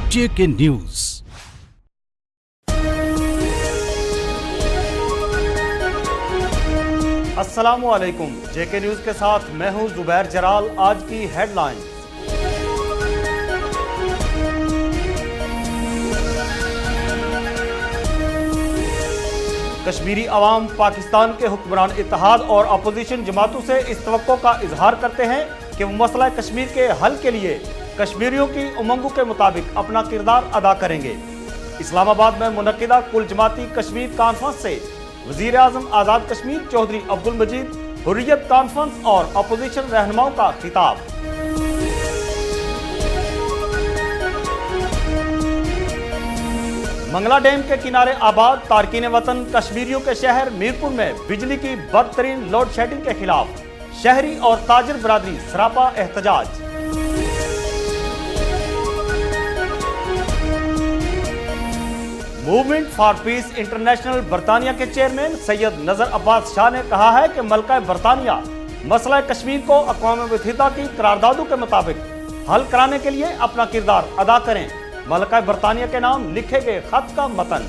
JK news. अस्सलामुअलैकुम। JK news के साथ मैं हूं जुबैर जराल। आज की हेडलाइंस। कश्मीरी अवाम पाकिस्तान के हुक्मरान इत्तेहाद और अपोजिशन जमातों से इस तवक्को का इजहार करते हैं कि वो मसला कश्मीर के हल के लिए कश्मीरियों की उमंगों के मुताबिक अपना किरदार अदा करेंगे। इस्लामाबाद में मुनक्किदा कुल जमाती कश्मीर कॉन्फ्रेंस से वजीर आजम आज़ाद कश्मीर चौधरी अब्दुल मजीद, हुर्रियत कॉन्फ्रेंस और अपोजिशन रहनुमाओं का खिताब। मंगला डैम के किनारे आबाद तारकीन वतन कश्मीरियों के शहर मीरपुर में बिजली की बदतरीन लोड शेडिंग के खिलाफ शहरी और ताजिर बरादरी सरापा एहतजाज। मूवमेंट फॉर पीस इंटरनेशनल बरतानिया के चेयरमैन सैयद नजर अब्बास शाह ने कहा है कि मलका बरतानिया मसला कश्मीर को अक़वाम मुत्तहिदा की करारदादों के मुताबिक हल कराने के लिए अपना किरदार अदा करें। मलका बरतानिया के नाम लिखे गए खत का मतन।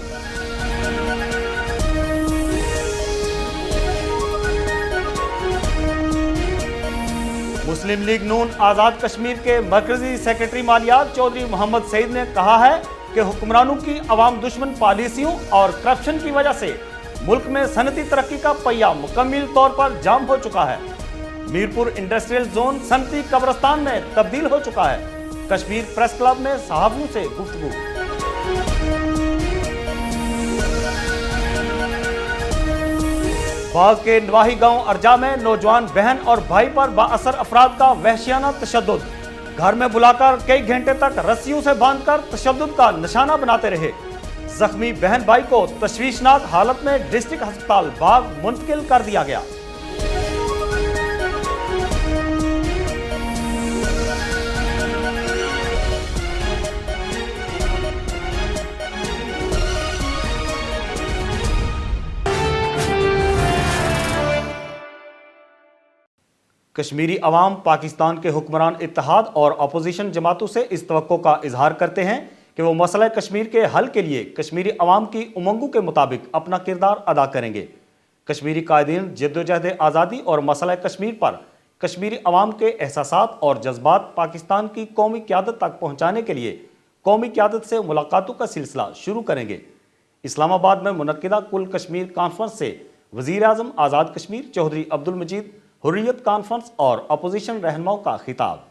मुस्लिम लीग नून आज़ाद कश्मीर के मरकजी सेक्रेटरी मालियात चौधरी मोहम्मद सईद ने कहा है कि हुक्मरानों की अवाम दुश्मन पॉलिसियों और करप्शन की वजह से मुल्क में सनती तरक्की का पहिया मुकम्मल तौर पर जाम हो चुका है। मीरपुर इंडस्ट्रियल जोन सनती कब्रिस्तान में तब्दील हो चुका है। कश्मीर प्रेस क्लब में सहाफियों से गुफ्तगू। बाग के नवाही गांव अर्जा में नौजवान बहन और भाई पर बाअसर अफराद का वहशियाना तशद्दुद। घर में बुलाकर कई घंटे तक रस्सियों से बांधकर तशद्दुद का निशाना बनाते रहे। जख्मी बहन भाई को तशवीशनाक हालत में डिस्ट्रिक्ट अस्पताल बाग मुंतकिल कर दिया गया। कश्मीरी अवाम पाकिस्तान के हुक्मरान इत्तेहाद और अपोजिशन जमातों से इस तवक्को का इजहार करते हैं कि वो मसला कश्मीर के हल के लिए कश्मीरी अवाम की उमंगों के मुताबिक अपना किरदार अदा करेंगे। कश्मीरी कायदीन जद्दोजहद आज़ादी और मसला कश्मीर पर कश्मीरी अवाम के एहसासात और जज्बात पाकिस्तान की कौमी क़यादत तक पहुँचाने के लिए कौमी क़यादत से मुलाकातों का सिलसिला शुरू करेंगे। इस्लामाबाद में मुनक्किदा कुल कश्मीर कॉन्फ्रेंस से वजीर आजम आज़ाद कश्मीर चौधरी अब्दुल मजीद, हुर्रियत कॉन्फ्रेंस और अपोजिशन रहनुमाओं का खिताब।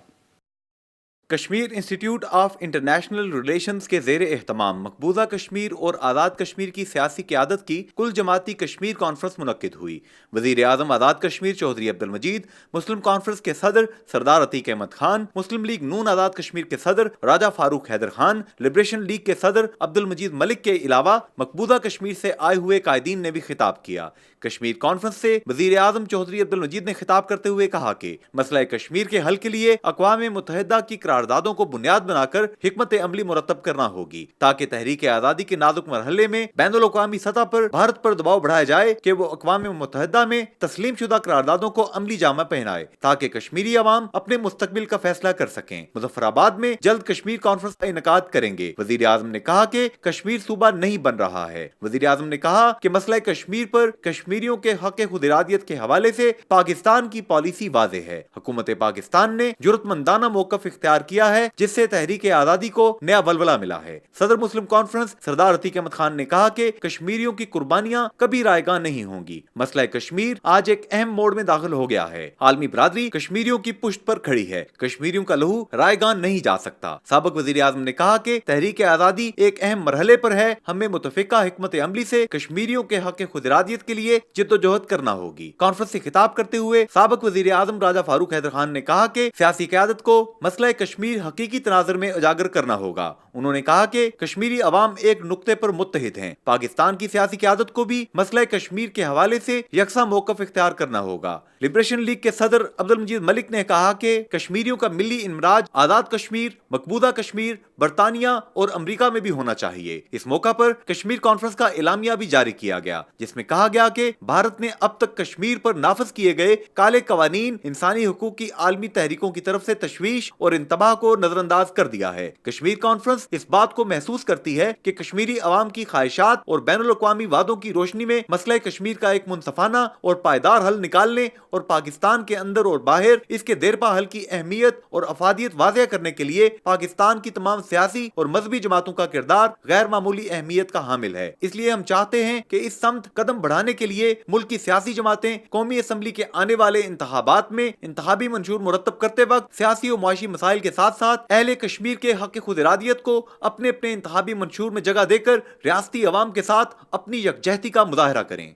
Kashmir institute of international relations के ज़ेर एहतमाम मकबूजा कश्मीर और आज़ाद कश्मीर की सियासी क़यादत की कुल जमाती कश्मीर कॉन्फ्रेंस मुनक्किद हुई। वज़ीर आज़म आज़ाद कश्मीर चौधरी अब्दुल मजीद, मुस्लिम कॉन्फ्रेंस के सदर सरदार अतीक अहमद खान, मुस्लिम लीग नून आज़ाद कश्मीर के सदर राजा फारूक हैदर खान, लिबरेशन लीग के सदर अब्दुल मजीद मलिक के अलावा मकबूजा कश्मीर से आए हुए कायदीन ने भी खिताब किया। कश्मीर कॉन्फ्रेंस से वज़ीर आज़म चौधरी अब्दुल मजीद ने खिताब करते हुए कहा कि मसला कश्मीर के हल के लिए अक़वाम मुत्तहिदा की करारदादों को बुनियाद बनाकर हिकमत अमली मुरतब करना होगी, ताकि तहरीक आज़ादी के नाजुक मरहले में बैनुल अक़वामी सतह पर भारत पर दबाव बढ़ाया जाए कि वो अक़वाम मुत्तहिदा में तस्लीम शुदा करारदादों को अमली जामा पहनाए, ताकि कश्मीरी अवाम अपने मुस्तकबिल का फैसला कर सकें। मुज़फ्फराबाद में जल्द कश्मीर कॉन्फ्रेंस का इनेकाद करेंगे। वज़ीर आज़म ने कहा कि कश्मीर सूबा नहीं बन रहा है। वज़ीर आज़म ने कहा कि मसला कश्मीर पर कश्मीरियों के हक़ खुद इरादियत के हवाले से पाकिस्तान की पॉलिसी वाज़ेह है। हुकूमत पाकिस्तान ने जुर्रतमंदाना मौक़िफ़ इख्तियार किया है, जिससे तहरीक आज़ादी को नया बलबला मिला है। सदर मुस्लिम कॉन्फ्रेंस सरदार अतीक अहमद खान ने कहा कि कश्मीरियों की कुर्बानियां कभी रायगां नहीं होंगी। मसला कश्मीर आज एक अहम मोड़ में दाखिल हो गया है। आलमी बरादरी कश्मीरियों की पुष्ट पर खड़ी है। कश्मीरियों का लहू रायगां नहीं जा सकता। साबिक वज़ीर आज़म ने कहा कि तहरीक आज़ादी एक अहम मरहले पर है। हमें मुतफ़िका हिकमत अमली से कश्मीरियों के हक़ खुद इरादियत के लिए जिद्दोजहद करना होगी। कॉन्फ्रेंस से खिताब करते हुए साबिक वज़ीर आज़म राजा फारूक हैदर खान ने कहा कि सियासी क़यादत को मसला कश्मीर कश्मीर हकीकी तनाज़ुर में उजागर करना होगा। उन्होंने कहा कि कश्मीरी अवाम एक नुक्ते पर मुत्तहिद हैं। पाकिस्तान की सियासी क़यादत को भी मसला कश्मीर के हवाले से यकसा मौक़िफ़ इख्तियार करना होगा। लिबरेशन लीग के सदर अब्दुल मजीद मलिक ने कहा कि कश्मीरियों का मिली इनमराज आज़ाद कश्मीर, मकबूजा कश्मीर, बरतानिया और अमरीका में भी होना चाहिए। इस मौका पर कश्मीर कॉन्फ्रेंस का एलामिया भी जारी किया गया, जिसमें कहा गया कि भारत ने अब तक कश्मीर पर नाफिज किए गए काले कवानीन इंसानी हुकूक की आलमी तहरीकों की तरफ से तशवीश और इंतबाह को नजरअंदाज कर दिया है। कश्मीर कॉन्फ्रेंस इस बात को महसूस करती है कि कश्मीरी अवाम की ख्वाहिशात और बैनुल अक़वामी वादों की रोशनी में मसला कश्मीर का एक मुनसफाना और पायदार हल निकालने और पाकिस्तान के अंदर और बाहर इसके देरपा हल की अहमियत और अफादियत वाज़ेह करने के लिए पाकिस्तान की तमाम सियासी और मजहबी जमातों का किरदार गैर मामूली अहमियत का हामिल है। इसलिए हम चाहते हैं कि इस समत कदम बढ़ाने के लिए मुल्क की सियासी जमातें कौमी असम्बली के आने वाले इंतखाबात में इंतखाबी मंशूर मुरतब करते वक्त सियासी और मुआशी मसाइल के साथ साथ अहले कश्मीर के हक खुद इरादियत को अपने अपने इंतखाबी मंशूर में जगह देकर रियासती अवाम के साथ अपनी यकजहती का मुजाहरा करें।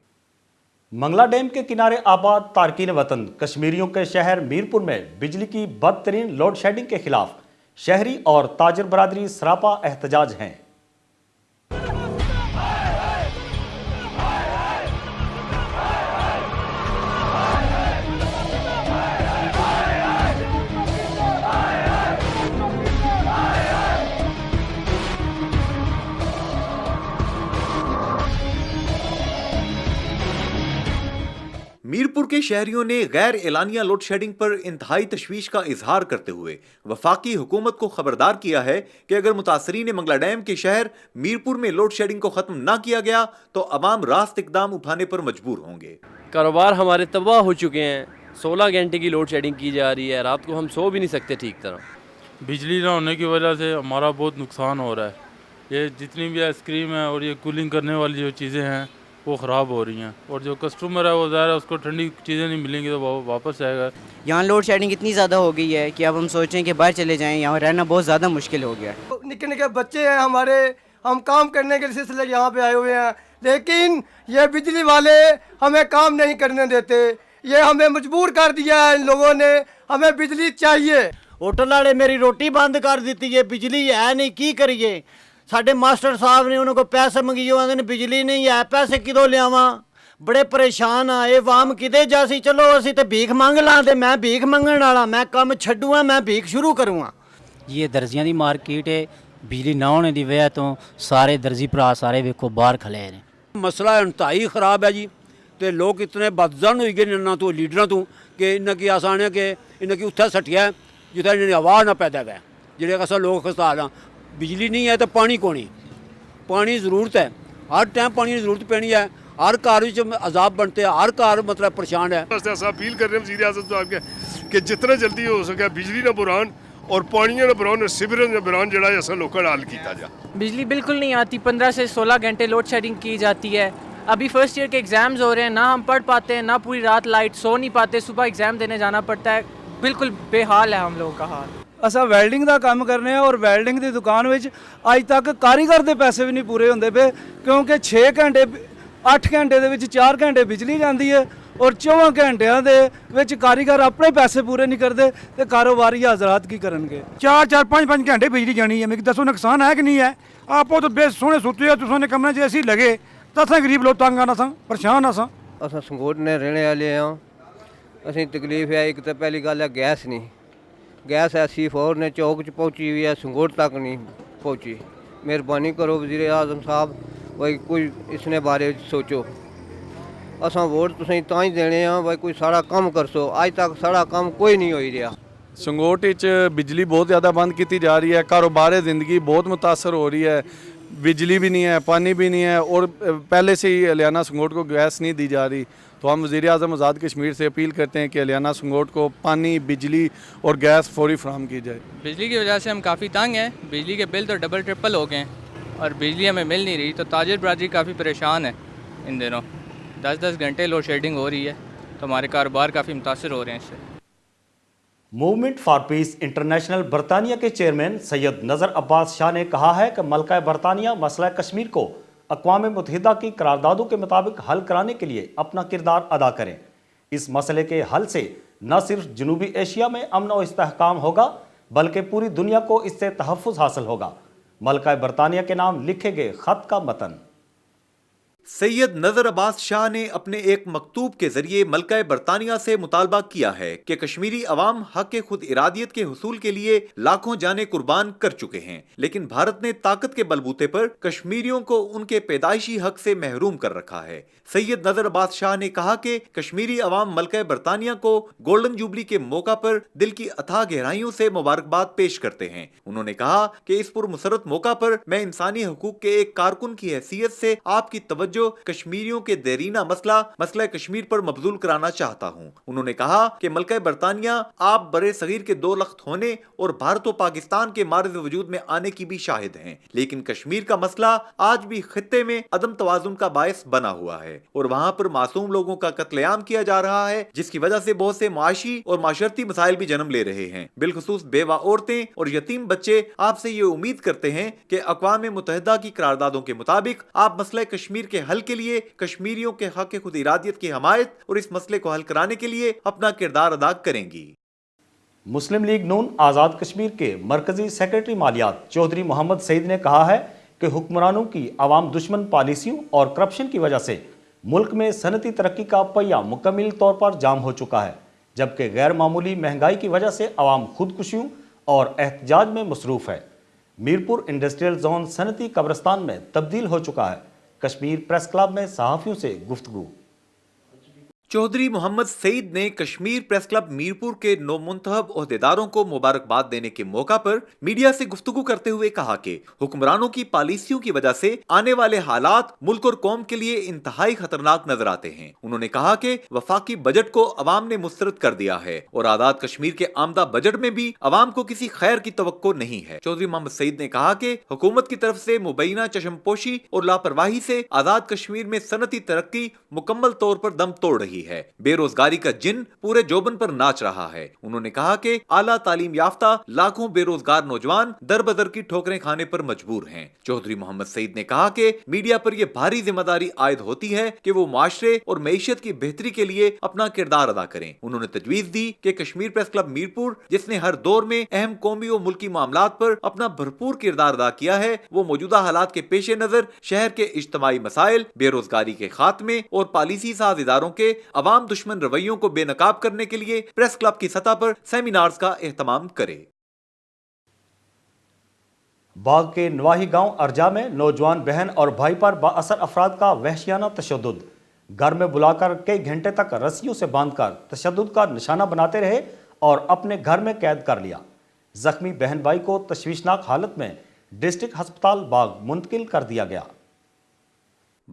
मंगला डैम के किनारे आबाद तारकीन वतन कश्मीरियों के शहर मीरपुर में बिजली की बदतरीन लोड शेडिंग के खिलाफ शहरी और ताजर बरादरी सरापा एहतजाज हैं। मीरपुर के शहरियों ने गैर एलानिया लोड शेडिंग पर इंतहाई तशवीश का इजहार करते हुए वफाकी हुकूमत को खबरदार किया है कि अगर मुतासरीन मंगला डैम के शहर मीरपुर में लोड शेडिंग को खत्म न किया गया तो अवाम रास्त इकदाम उठाने पर मजबूर होंगे। कारोबार हमारे तबाह हो चुके हैं। 16 घंटे की लोड शेडिंग की जा रही है, रात को हम सो भी नहीं सकते ठीक तरह। बिजली ना होने की वजह से हमारा बहुत नुकसान हो रहा है। ये जितनी भी आइसक्रीम है और ये कूलिंग करने वाली जो चीज़ें हैं वो ख़राब हो रही हैं, और जो कस्टमर है वो ज़ाहिर है उसको ठंडी चीज़ें नहीं मिलेंगी तो वो वापस आएगा। यहाँ लोड शेडिंग इतनी ज़्यादा हो गई है कि अब हम सोचें कि बाहर चले जाएं, यहाँ रहना बहुत ज़्यादा मुश्किल हो गया है। निके निके बच्चे हैं हमारे, हम काम करने के सिलसिले यहाँ पे आए हुए हैं, लेकिन ये बिजली वाले हमें काम नहीं करने देते। ये हमें मजबूर कर दिया है इन लोगों ने, हमें बिजली चाहिए। होटल वाले मेरी रोटी बंद कर दी है, बिजली है नहीं, की करिए। साढ़े मास्टर साहब ने उन्होंने पैसे मंगियो, आंदे ने बिजली नहीं है, पैसे किदों लियावां। बड़े परेशान आए, वाम किदे जासी। चलो असी तो भीख मंग ला, ते मैं भीख मंगण वाला, मैं काम छड्डूआ, मैं भीख शुरू करूँगा। ये दर्जियां दी मार्केट है, बिजली ना होने की वजह तो सारे दर्जी भरा सारे वेखो बाहर खले ने। मसला इंतहाई खराब है जी, तो लोग इतने बदजन हो गए इन्होंने तो लीडर तो कि इन्हें की आसान है कि इन्हें की उत्थे सटिया जितना इन्हें आवाज़ ना पैदा है। जेह्ड़े अस लोग खस्ताल हाँ, बिजली नहीं है तो पानी कौन ही, पानी ज़रूरत है, हर टाइम पानी की ज़रूरत पैनी है, हर घर अजाब बनते हैं, हर घर मतलब परेशान है। अपील कर रहे हैं वज़ीर आज़म साहब के कि जितना जल्दी हो सके बिजली ना बुरान और पानी ना बुरान और सीवरेज ना बुरान जड़ा असा लोगों का हल किया जाए। बिजली बिल्कुल नहीं आती, 15 से 16 घंटे लोड शेडिंग की जाती है। अभी फर्स्ट ईयर के एग्ज़ाम्स हो रहे हैं, ना हम पढ़ पाते हैं, ना पूरी रात लाइट सो नहीं पाते, सुबह एग्ज़ाम देने जाना पड़ता है। बिल्कुल बेहाल है हम लोगों का हाल। असा वैल्डिंग का काम करने और वैल्डिंग की दुकान में अज तक कारीगर के पैसे भी नहीं पूरे होंगे पे, क्योंकि 6 घंटे 8 घंटे के 4 घंटे बिजली जाती है और 4 घंटिया के कारीगर अपने पैसे पूरे नहीं करते, तो कारोबारी हजरात की करेंगे। 4-4 5-5 घंटे बिजली जानी है, मेरी दसो नुकसान है कि नहीं है। आप तो बेस सोने सुते हो, तुमने कमरे जैसे लगे तो अस गरीब लोग तंग आना परेशान अस संगोट ने रहने वाले हाँ। असी तकलीफ है, एक तो पहली गल है गैस नहीं, गैस ऐसी फोर ने चौक च पहुँची हुई है, संगोट तक नहीं पहुँची। मेहरबानी करो वज़ीर आज़म साहब, भाई कोई इसने बारे सोचो। असा वोट तुसें तां ही देने हैं, भाई कोई सारा काम करसो। अज तक सारा काम कोई नहीं हो रहा। संगोट बिजली बहुत ज़्यादा बंद की जा रही है, कारोबार ज़िंदगी बहुत मुतासर हो रही है, बिजली भी नहीं है, पानी भी नहीं है, और पहले से ही हलियाना संगोट को गैस नहीं दी जा रही। तो हम वज़ीर आज़म आज़ाद कश्मीर से अपील करते हैं कि हलियाना संगोट को पानी, बिजली और गैस फौरी फराहम की जाए। बिजली की वजह से हम काफ़ी तंग हैं, बिजली के बिल तो डबल ट्रिपल हो गए हैं और बिजली हमें मिल नहीं रही, तो ताजिर बरादरी काफ़ी परेशान है। इन दिनों 10-10 घंटे लोड शेडिंग हो रही है, तो हमारे कारोबार काफ़ी मुतासर हो रहे हैं इससे। मूवमेंट फॉर पीस इंटरनेशनल बरतानिया के चेयरमैन सैयद नज़र अब्बास शाह ने कहा है कि मलका बरतानिया मसला कश्मीर को अक़वाम मुत्तहिदा की करारदादों के मुताबिक हल कराने के लिए अपना किरदार अदा करें। इस मसले के हल से न सिर्फ जनूबी एशिया में अमन और इस्तेहकाम होगा बल्कि पूरी दुनिया को इससे तहफ़्फ़ुज़ हासिल होगा। मलका बरतानिया के नाम लिखे गए खत का मतन। सैयद नजर अब्बास शाह ने अपने एक मकतूब के जरिए मलका बरतानिया से मुतालबा किया है कि कश्मीरी अवाम हक खुद इरादियत के हुसूल के लिए लाखों जानें कुर्बान कर चुके हैं, लेकिन भारत ने ताकत के बलबूते पर कश्मीरियों को उनके पैदाइशी हक से महरूम कर रखा है। सैयद नजर अब्बास शाह ने कहा कि कश्मीरी अवाम मलका बरतानिया को गोल्डन जुबली के मौका पर दिल की अथाह गहराइयों से मुबारकबाद पेश करते हैं। उन्होंने कहा कि इस पुरमसरत मौका पर मैं इंसानी हकूक के एक कारकुन की हैसियत से आपकी तवज्जो कश्मीरियों के देरीना मसला कश्मीर पर मबजूल कराना चाहता हूं। उन्होंने कहा कि मलका बरतानिया आप बरे सगीर के दो लख्त होने और भारत और पाकिस्तान के मारज़ वजूद में आने की भी शाहिद हैं, लेकिन कश्मीर का मसला आज भी खित्ते में अदम तवाजुन का बायस बना हुआ है और वहां पर मासूम लोगों का कत्लेआम किया जा रहा है, जिसकी वजह से बहुत से मुआशी और माशरती मसाइल भी जन्म ले रहे हैं। बिलखुसूस बेवा औरतें और यतीम बच्चे आपसे ये उम्मीद करते हैं कि अक़वाम मुत्तहिदा की करारदादों के मुताबिक आप मसला कश्मीर के हल के लिए कश्मीरियों के हक खुद इरादियत की हमायत और इस मसले को हल कराने के लिए अपना किरदार अदा करेंगी। मुस्लिम लीग नून आज़ाद कश्मीर के मरकजी सेक्रेटरी मालियात चौधरी मोहम्मद सईद ने कहा है कि हुक्मरानों की अवाम दुश्मन पॉलिसियों और करप्शन की वजह से मुल्क में सनती तरक्की का पहिया मुकम्मल तौर पर जाम हो चुका है, जबकि गैर मामूली महंगाई की वजह से अवाम खुदकुशियों और एहतजाज में मसरूफ़ है। मीरपुर इंडस्ट्रियल जोन सनती कब्रिस्तान में तब्दील हो चुका है। कश्मीर प्रेस क्लब में सहाफ़ियों से गुफ्तगू। चौधरी मोहम्मद सईद ने कश्मीर प्रेस क्लब मीरपुर के नौमुंतखब ओहदेदारों को मुबारकबाद देने के मौका पर मीडिया से गुफ्तगू करते हुए कहा कि हुक्मरानों की पॉलिसियों की वजह से आने वाले हालात मुल्क और कौम के लिए इंतहाई खतरनाक नजर आते हैं। उन्होंने कहा कि वफाकी बजट को अवाम ने मुस्तरद कर दिया है और आज़ाद कश्मीर के आमदा बजट में भी अवाम को किसी खैर की तवक्को नहीं है। चौधरी मोहम्मद सईद ने कहा कि हुकूमत की तरफ से मुबैना चशमपोशी और लापरवाही से आज़ाद कश्मीर में सनती तरक्की मुकम्मल तौर पर दम तोड़ रही है। बेरोजगारी का जिन पूरे जोबन पर नाच रहा है। उन्होंने कहा कि आला तालीम याफ्ता लाखों बेरोजगार नौजवान दर बदर की ठोकरें खाने पर मजबूर हैं। चौधरी मोहम्मद सईद ने कहा कि मीडिया पर यह भारी जिम्मेदारी आयद होती है कि वो माशरे और मईशत की बेहतरी के लिए अपना किरदार अदा करें। उन्होंने तजवीज दी कि कश्मीर प्रेस क्लब मीरपुर, जिसने हर दौर में अहम कौमी और मुल्की मामलात पर अपना भरपूर किरदार अदा किया है, वो मौजूदा हालात के पेश नजर शहर के इज्तमाई मसाइल, बेरोजगारी के खात्मे और पॉलिसी साज इदारों के अवाम दुश्मन रवैयों को बेनकाब करने के लिए प्रेस क्लब की सतह पर सेमिनार्स का एहतमाम करे। बाग के नवाही गांव अर्जा में नौजवान बहन और भाई पर बाअसर अफराद का वहशियाना तशद्दुद, घर में बुलाकर कई घंटे तक रस्सियों से बांधकर तशद्दुद का निशाना बनाते रहे और अपने घर में कैद कर लिया। जख्मी बहन भाई को तशवीशनाक हालत में डिस्ट्रिक्ट अस्पताल बाग मुंतकिल कर दिया गया।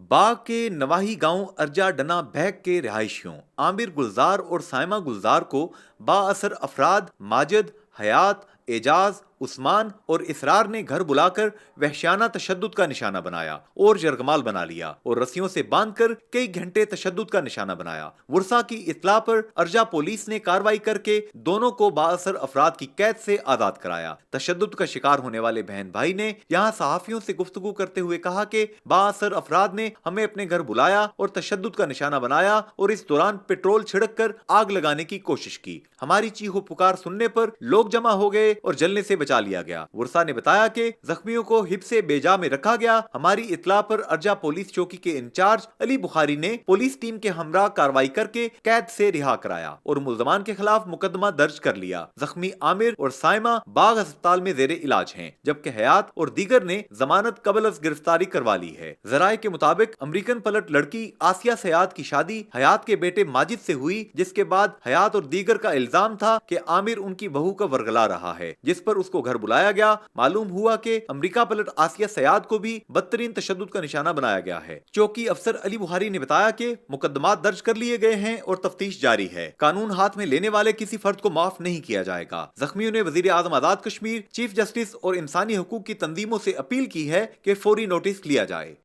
बाग के नवाही गांव अर्जा डना बैग के रिहायशियों आमिर गुलजार और साइमा गुलजार को बाअसर अफराद माजिद, हयात, एजाज, उस्मान और इसरार ने घर बुलाकर वहशियाना तशद्दुद का निशाना बनाया और जरगमाल बना लिया और रस्सियों से बांधकर कई घंटे तशद्दुद का निशाना बनाया। वर्षा की इत्तला पर अर्जा पुलिस ने कार्रवाई करके दोनों को बाअसर अफराद की कैद से आजाद कराया। तशद्दुद का शिकार होने वाले बहन भाई ने यहाँ सहाफियों से गुफ्तगू करते हुए कहा कि बाअसर अफराद ने हमें अपने घर बुलाया और तशद्दुद का निशाना बनाया और इस दौरान पेट्रोल छिड़क कर आग लगाने की कोशिश की। हमारी चीखो पुकार सुनने पर लोग जमा हो गए और जलने से बचा लिया गया। वर्षा ने बताया कि जख्मियों को हिब्से बेजा में रखा गया। हमारी इत्तला पर अर्जा पुलिस चौकी के इंचार्ज अली बुखारी ने पुलिस टीम के हमरा कार्रवाई करके कैद से रिहा कराया और मुल्जमान के खिलाफ मुकदमा दर्ज कर लिया। जख्मी आमिर और साइमा बाग अस्पताल में जेरे इलाज हैं, जबकि हयात और दीगर ने जमानत कबल अज गिरफ्तारी करवा ली है। जराये के मुताबिक अमरीकन पलट लड़की आसिया सयाद की शादी हयात के बेटे माजिद से हुई, जिसके बाद हयात और दीगर का इल्जाम था कि आमिर उनकी बहू का वरगला रहा है, जिस पर उसको घर बुलाया गया। मालूम हुआ कि अमेरिका पलट आसिया सयाद को भी बदतरीन तशद्दुद का निशाना बनाया गया है। चौकी अफसर अली बुखारी ने बताया कि मुकदमात दर्ज कर लिए गए हैं और तफ्तीश जारी है। कानून हाथ में लेने वाले किसी फर्द को माफ नहीं किया जाएगा। जख्मियों ने वजीर आजम आजाद कश्मीर, चीफ जस्टिस और इंसानी हकूक की तंजीमों से अपील की है कि फौरी नोटिस लिया जाए।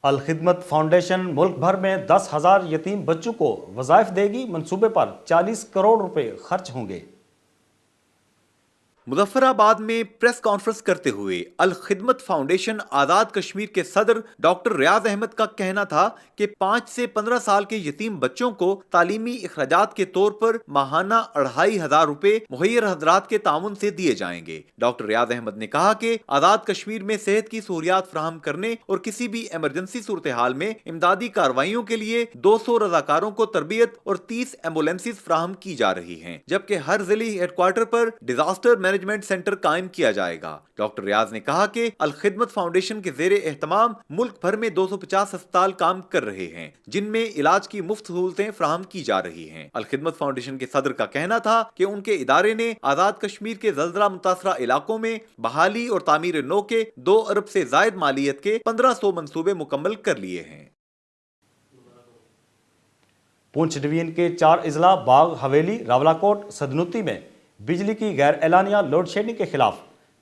अल खिदमत फाउंडेशन मुल्क भर में 10,000 यतीम बच्चों को वज़ाइफ देगी। मंसूबे पर 40 करोड़ रुपए खर्च होंगे। मुजफ्फराबाद में प्रेस कॉन्फ्रेंस करते हुए अल खिदमत फाउंडेशन आज़ाद कश्मीर के सदर डॉक्टर रियाज अहमद का कहना था कि 5 से 15 साल के यतीम बच्चों को तालीमी इखराजात के तौर पर माहाना 2500 रुपए मुहैयर हजरात के ताउन से दिए जाएंगे। डॉक्टर रियाज अहमद ने कहा कि आज़ाद कश्मीर में सेहत की सहूलियात फराहम करने और किसी भी इमरजेंसी सूरत हाल में इमदादी कार्रवाइयों के लिए 200 रजाकारों को तरबियत और 30 एम्बुलेंसेज फराहम की जा रही हैं, जबकि हर जिले हेडक्वार्टर पर डिजास्टर मैनेजमेंट सेंटर कायम किया जाएगा। डॉक्टर रियाज ने कहा कि अल खिदमत फाउंडेशन के ज़ेरे एहतमाम मुल्क भर में 250 अस्पताल काम कर रहे हैं, जिनमें इलाज की मुफ्त सहूलतें फराहम की जा रही हैं। अल खिदमत फाउंडेशन के सदर का कहना था कि उनके इदारे ने आज़ाद कश्मीर के ज़ल्ज़ला मुतासरा इलाकों में बहाली और तामीर नो के 2 अरब से जायद मालियत के 1500 मंसूबे मुकम्मल कर लिए हैं। पुंछ डिवीजन के 4 अजला बाग हवेली, रावलाकोट, सदनुती में बिजली की गैर एलानिया लोड शेडिंग के खिलाफ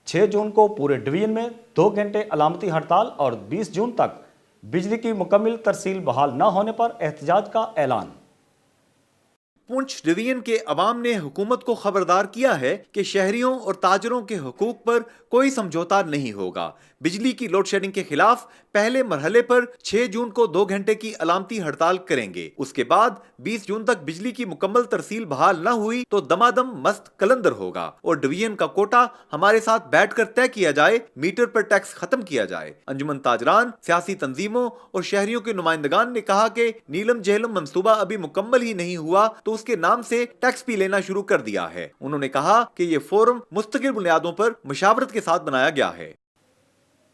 6 जून को पूरे डिवीजन में 2 घंटे अलामती हड़ताल और 20 जून तक बिजली की मुकम्मल तरसील बहाल न होने पर एहतजाज का ऐलान। पुंछ डिवीजन के अवाम ने हुकूमत को खबरदार किया है कि शहरियों और ताजरों के हुकूक पर कोई समझौता नहीं होगा। बिजली की लोड शेडिंग के खिलाफ पहले मरहले पर 6 जून को 2 घंटे की अलामती हड़ताल करेंगे। उसके बाद 20 जून तक बिजली की मुकम्मल तरसील बहाल न हुई तो दमादम मस्त कलंदर होगा और डिवीजन का कोटा हमारे साथ बैठकर तय किया जाए, मीटर पर टैक्स खत्म किया जाए। अंजुमन ताजरान, सियासी तंजीमों और शहरियों के नुमाइंदगान ने कहा कि नीलम जहलम मंसूबा अभी मुकम्मल ही नहीं हुआ तो उसके नाम से टैक्स भी लेना शुरू कर दिया है। उन्होंने कहा कि ये फोरम मुस्तकिल बुनियादों पर मुशावरत के साथ बनाया गया है।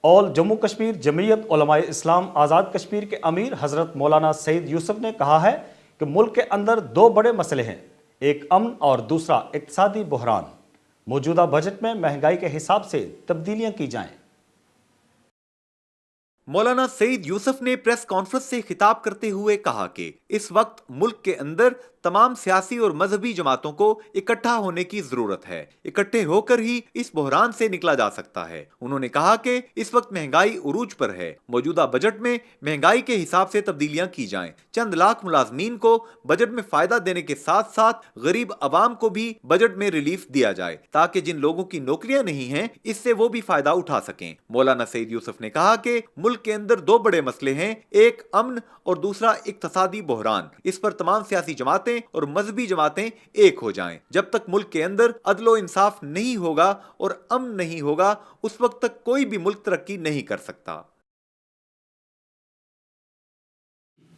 ऑल जम्मू कश्मीर जमीयत उलमाए इस्लाम आज़ाद कश्मीर के अमीर हजरत मौलाना सईद यूसुफ ने कहा है कि मुल्क के अंदर 2 बड़े मसले हैं, एक अमन और दूसरा इक्तिसादी बहरान। मौजूदा बजट में महंगाई के हिसाब से तब्दीलियां की जाएं। मौलाना सईद यूसुफ ने प्रेस कॉन्फ्रेंस से खिताब करते हुए कहा कि इस वक्त मुल्क के अंदर तमाम सियासी और मजहबी जमातों को इकट्ठा होने की जरूरत है। इकट्ठे होकर ही इस बहरान से निकला जा सकता है। उन्होंने कहा कि इस वक्त महंगाई उरूज पर है। मौजूदा बजट में महंगाई के हिसाब से तब्दीलियां की जाएं। चंद लाख मुलाजमीन को बजट में फायदा देने के साथ साथ गरीब आवाम को भी बजट में रिलीफ दिया जाए ताकि जिन लोगों की नौकरियां नहीं हैं इससे वो भी फायदा उठा सकें। मौलाना सईद यूसुफ ने कहा कि मुल्क के अंदर 2 बड़े मसले हैं, एक अमन और दूसरा इक्तिसादी बहरान। इस पर तमाम सियासी जमातें और मजहबी जमातें एक हो जाएं। जब तक मुल्क के अंदर अदलो इंसाफ नहीं होगा और अमन नहीं होगा उस वक्त तक कोई भी मुल्क तरक्की नहीं कर सकता।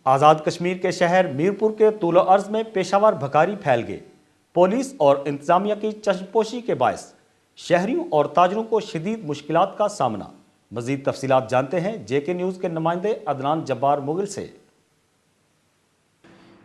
आज़ाद कश्मीर के शहर मीरपुर के तूलो अर्ज में पेशावर भकारी फैल गए। पुलिस और इंतजामिया की चश्मपोशी के बायस शहरियों और ताजरों को शदीद मुश्किलात का सामना। मजीद तफसीलात जानते हैं जेके न्यूज़ के नुमाइंदे अदनान जब्बार मुगल से।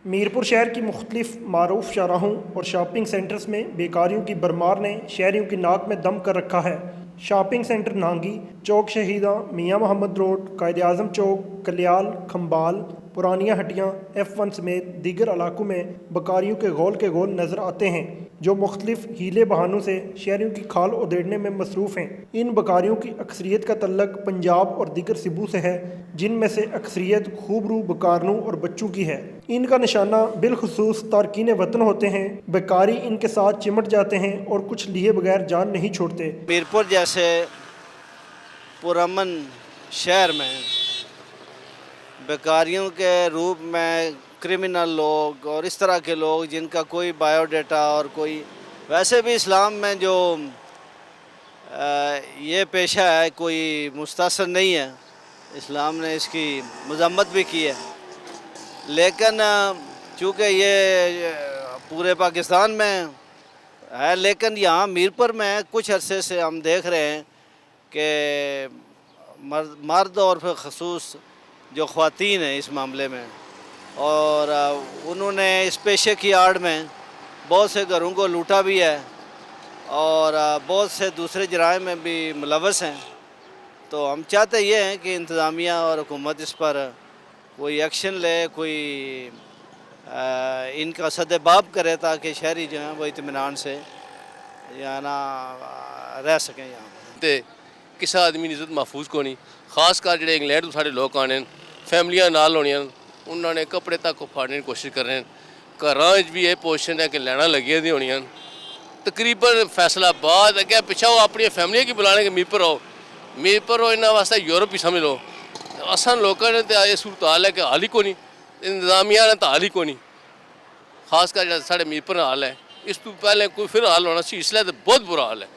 मीरपुर शहर की मुख्तलिफ मारूफ शाहराहों और शॉपिंग सेंटर्स में बेकारियों की भरमार ने शहरियों की नाक में दम कर रखा है। शॉपिंग सेंटर नांगी, चौक शहीदा, मियाँ मोहम्मद रोड, कायद आज़म चौक, कल्याल, खम्बाल, पुरानिया हटियाँ, F1 समेत दीगर इलाकों में बेकारियों के गोल नज़र आते हैं जो मुख्तलिफ हीले बहानों से शहरियों की खाल उधेड़ने में मसरूफ़ हैं। इन बेकारियों की अक्सरियत का तल्लक पंजाब और दीगर सिबू से है, जिनमें से अक्सरियत खूबरू बेकारनों और बच्चों की है। इनका निशाना बिलखुसूस तारकीन वतन होते हैं। बेकारी इनके साथ चिमट जाते हैं और कुछ लिए बगैर जान नहीं छोड़ते। मीरपुर जैसे पुरअमन शहर में बेकारियों के रूप में क्रिमिनल लोग और इस तरह के लोग जिनका कोई बायोडाटा और कोई वैसे भी इस्लाम में जो ये पेशा है कोई मुस्तहसन नहीं है, इस्लाम ने इसकी मजम्मत भी की है, लेकिन चूँकि ये पूरे पाकिस्तान में है, लेकिन यहाँ मीरपुर में कुछ अरसे से हम देख रहे हैं कि मर्द और फिर खसूस जो ख़वातीन हैं इस मामले में, और उन्होंने इस पेशे की आड़ में बहुत से घरों को लूटा भी है और बहुत से दूसरे जराइम में भी मुलव्वस हैं। तो हम चाहते ये हैं कि इंतज़ामिया और हुकूमत इस पर कोई एक्शन ले, कोई इनका सदेबाब करे ताकि शहरी जो हैं वो इत्मीनान से यहाँ ना रह सकें। यहाँ तो किसी आदमी की इज्जत महफूज को नहीं, खास कर जो इंग्लैंड तो सारे लोग आने फैमिलियां नाल होनियां, उन्होंने कपड़े तक फाड़ने की कोशिश कर रहे हैं। घर भी ये पोजिशन है कि लैना लगी दी होनियां, तकरीबन फैसलाबाद अगे पिछा वो अपनी फैमिली की बुलाने के मीरपुर हो इन्होंने वास्ते यूरोप ही समझ लो। असा लोगों ने तो ये सूरत हाल है कि हाल ही को नहीं, इंतजामिया ने तो हाल ही को नहीं, खासकर जो साढ़े मीरपुर हाल है। इस तो पहले कोई फिर हाल होना चाहिए, इसलिए तो बहुत बुरा हाल है।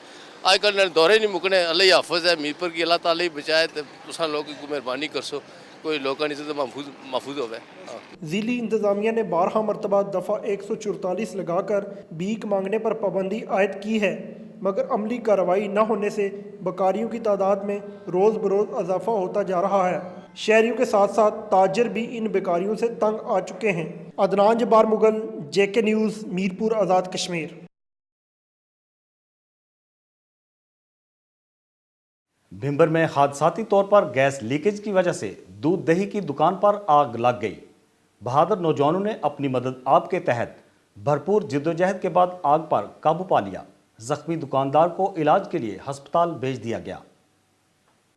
आजकल दौरे नहीं मुकने, अल्लाह ही हाफिज है मीरपुर की, अल्लाह ताला ही बचाए। तो तुसा लोग की मेहरबानी कर सो, कोई लोगों ने तो महफूज हो गए। ज़िली इंतज़ामिया ने 12 मरतबा दफ़ा 144 लगाकर भीख मांगने पर पाबंदी आयद की है, मगर अमली कार्रवाई न होने से बकारियों की तादाद में रोज़ बरोज़ इजाफा होता जा रहा है। शहरियों के साथ साथ ताजर भी इन बेकारियों से तंग आ चुके हैं। Adnan Jabbar Mughal, JK news, Mirpur, Azad Kashmir. भिंबर में हादसाती तौर पर गैस लीकेज की वजह से दूध दही की दुकान पर आग लग गई। बहादुर नौजवानों ने अपनी मदद आप के तहत भरपूर जिद्दोजहद के बाद आग पर काबू पा लिया। जख्मी दुकानदार को इलाज के लिए अस्पताल भेज दिया गया।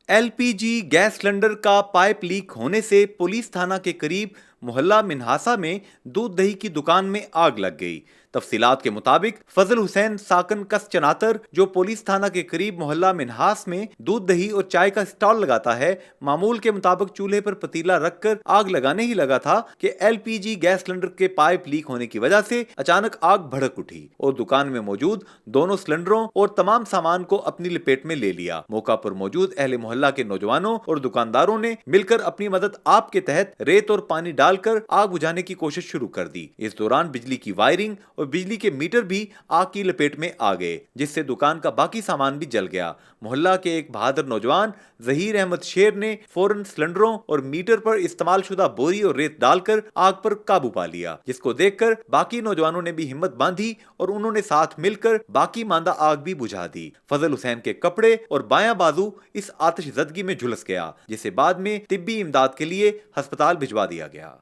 LPG गैस सिलेंडर का पाइप लीक होने से पुलिस थाना के करीब मोहल्ला मिनहासा में दूध दही की दुकान में आग लग गई। तफसीलात के मुताबिक फजल हुसैन साकन कस चनातर, जो पुलिस थाना के करीब मोहल्ला मिनहास में दूध दही और चाय का स्टॉल लगाता है, मामूल के मुताबिक चूल्हे पर पतीला रखकर आग लगाने ही लगा था कि LPG गैस सिलेंडर के पाइप लीक होने की वजह से अचानक आग भड़क उठी और दुकान में मौजूद दोनों सिलेंडरों और तमाम सामान को अपनी लपेट में ले लिया। मौका पर मौजूद अहले मोहल्ला के नौजवानों और दुकानदारों ने मिलकर अपनी मदद आप के तहत रेत और पानी डालकर आग बुझाने की कोशिश शुरू कर दी। इस दौरान बिजली की वायरिंग और बिजली के मीटर भी आग की लपेट में आ गए, जिससे दुकान का बाकी सामान भी जल गया। मोहल्ला के एक बहादुर नौजवान जहीर अहमद शेर ने फौरन सिलेंडरों और मीटर पर इस्तेमाल शुदा बोरी और रेत डालकर आग पर काबू पा लिया, जिसको देखकर बाकी नौजवानों ने भी हिम्मत बांधी और उन्होंने साथ मिलकर बाकी मांदा आग भी बुझा दी। फजल हुसैन के कपड़े और बायां बाजू इस आतिशज़दगी में झुलस गया, जिसे बाद में तिब्बी इमदाद के लिए अस्पताल भिजवा दिया गया।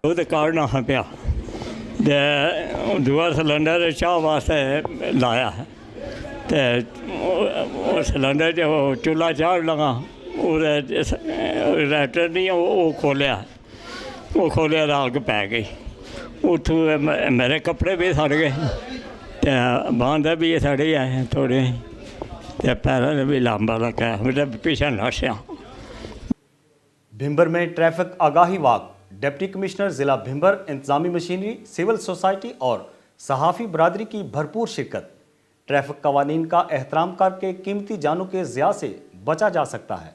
दूआ सिलेंडर चाह वास्ते लाया है तो सिलेंडर जो चूल्हा चाढ़ लगा रेटर नहीं वो खोलिया तो आग पै गई। उठू मेरे कपड़े भी सड़ गए तो बांध भी सड़ी आए थोड़े तो पैरों भी लांबा लगा, मेरे पीछे नशा। भिंबर में ट्रैफिक आगाही वाक, डिप्टी कमिश्नर जिला भिंबर, इंतजामी मशीनरी, सिविल सोसाइटी और सहाफ़ी बरादरी की भरपूर शिरकत। ट्रैफिक कवानीन का एहतराम करके कीमती जानों के ज़िया से बचा जा सकता है।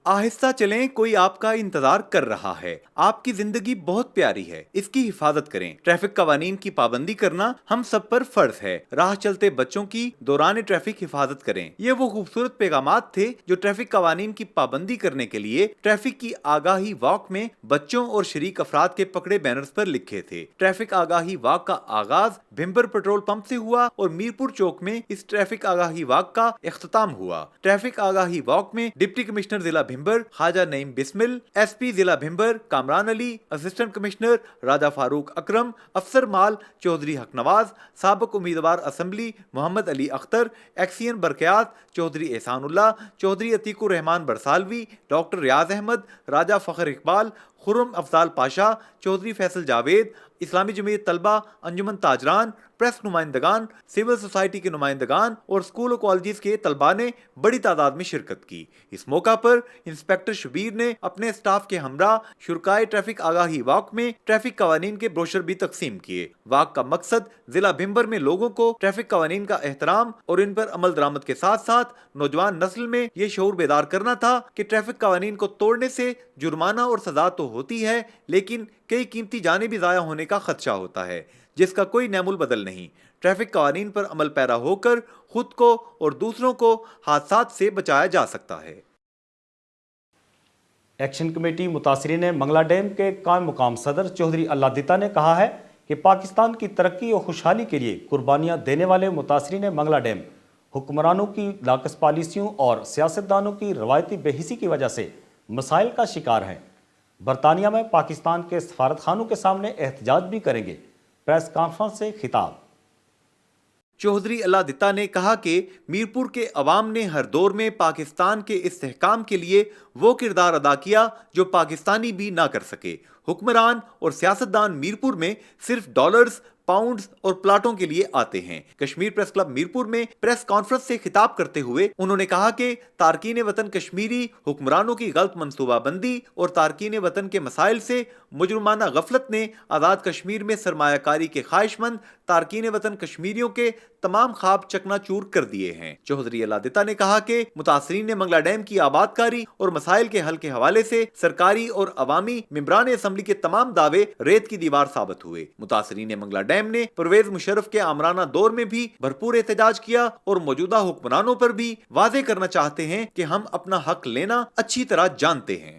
आहिस्ता चलें, कोई आपका इंतजार कर रहा है। आपकी जिंदगी बहुत प्यारी है, इसकी हिफाजत करें। ट्रैफिक कवानीन की पाबंदी करना हम सब पर फर्ज है। राह चलते बच्चों की दौरान ट्रैफिक हिफाजत करें। ये वो खूबसूरत पैगामात थे जो ट्रैफिक कवानीन की पाबंदी करने के लिए ट्रैफिक की आगाही वॉक में बच्चों और शरीक अफराद के पकड़े बैनर्स पर लिखे थे। ट्रैफिक आगाही वॉक का आगाज भिंबर पेट्रोल पंप से हुआ और मीरपुर चौक में इस ट्रैफिक आगाही वॉक का इख्तिताम हुआ। ट्रैफिक आगाही वॉक में डिप्टी कमिश्नर जिला भिंबर ख्वाजा नईम बिस्मिल, SP जिला भिंबर कामरान अली, असिस्टेंट कमिश्नर राजा फारूक अकरम, अफसर माल चौधरी हक नवाज, साबिक उम्मीदवार असम्बली मोहम्मद अली अख्तर, एक्सियन बरकयात चौधरी एहसानुल्लाह, चौधरी अतीकुर रहमान बरसालवी, डॉक्टर रियाज अहमद, राजा फ़खर इकबाल, खुर्रम अफजाल पाशा, चौधरी फैसल जावेद, इस्लामी जमीयत तलबा, अंजुमन ताजरान, प्रेस नुमाइंदगान, सिविल सोसाइटी के नुमाइंदगान और स्कूल और कॉलेज के तलबा ने बड़ी तादाद में शिरकत की। इस मौका पर इंस्पेक्टर शबीर ने अपने स्टाफ के हमरा शुरकाए ट्रैफिक आगाही वॉक में ट्रैफिक कवानीन के ब्रोशर भी तकसीम किए। वॉक का मकसद जिला भिंबर में लोगों को ट्रैफिक कवानीन का एहतराम और इन पर अमल दरामद के साथ साथ नौजवान नस्ल में ये शऊर बेदार करना था कि ट्रैफिक कवानीन को तोड़ने से जुर्माना और सजा तो होती है, लेकिन कई कीमती जाने भी ज़ाया होने का खदशा होता है, जिसका कोई नैमुल बदल नहीं। ट्रैफिक कवानीन पर अमल पैरा होकर खुद को और दूसरों को हादसात से बचाया जा सकता है। एक्शन कमेटी मुतासरीन मंगला डैम के कायम मुकाम सदर चौधरी अल्लादिता ने कहा है कि पाकिस्तान की तरक्की और खुशहाली के लिए कुर्बानियां देने वाले मुतासरीन मंगला डैम हुक्मरानों की नाकस पॉलिसियों और सियासतदानों की रवायती बेहिसी की वजह से मसाइल का शिकार हैं। बरतानिया में पाकिस्तान के सफारत खानों के सामने एहतजाज भी करेंगे। प्रेस कॉन्फ्रेंस से खिताब। चौधरी अल्लादिता ने कहा कि मीरपुर के अवाम ने हर दौर में पाकिस्तान के इस्तेहकाम के लिए वो किरदार अदा किया जो पाकिस्तानी भी ना कर सके। हुक्मरान और सियासतदान मीरपुर में सिर्फ डॉलर्स, पाउंड्स और प्लाटों के लिए आते हैं। कश्मीर प्रेस क्लब मीरपुर में प्रेस कॉन्फ्रेंस से खिताब करते हुए उन्होंने कहा कि तारकीन वतन कश्मीरी हुक्मरानों की गलत मंसूबाबंदी और तारकीन वतन के मसाइल से मुजरमाना गफलत ने आज़ाद कश्मीर में सरमायाकारी के ख्वाहिशमंद तारकीन वतन कश्मीरियों के तमाम ख्वाब चकनाचूर कर दिए हैं। चौधरी अलादिता ने कहा कि मुतासरीन ने मंगला डैम की आबादकारी और मसाइल के हल के हवाले से सरकारी और अवामी मेंबरान असम्बली के तमाम दावे रेत की दीवार साबित हुए। मुतासरीन मंगला डैम ने परवेज मुशर्रफ के आमराना दौर में भी भरपूर एहतजाज किया और मौजूदा हुक्मरानों पर भी वाजे करना चाहते हैं कि हम अपना हक लेना अच्छी तरह जानते हैं।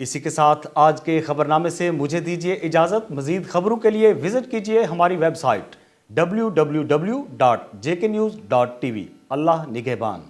इसी के साथ आज के खबरनामे से मुझे दीजिए इजाजत। मजीद खबरों के लिए विजिट कीजिए हमारी वेबसाइट www.jknews.tv। अल्लाह निगहबान।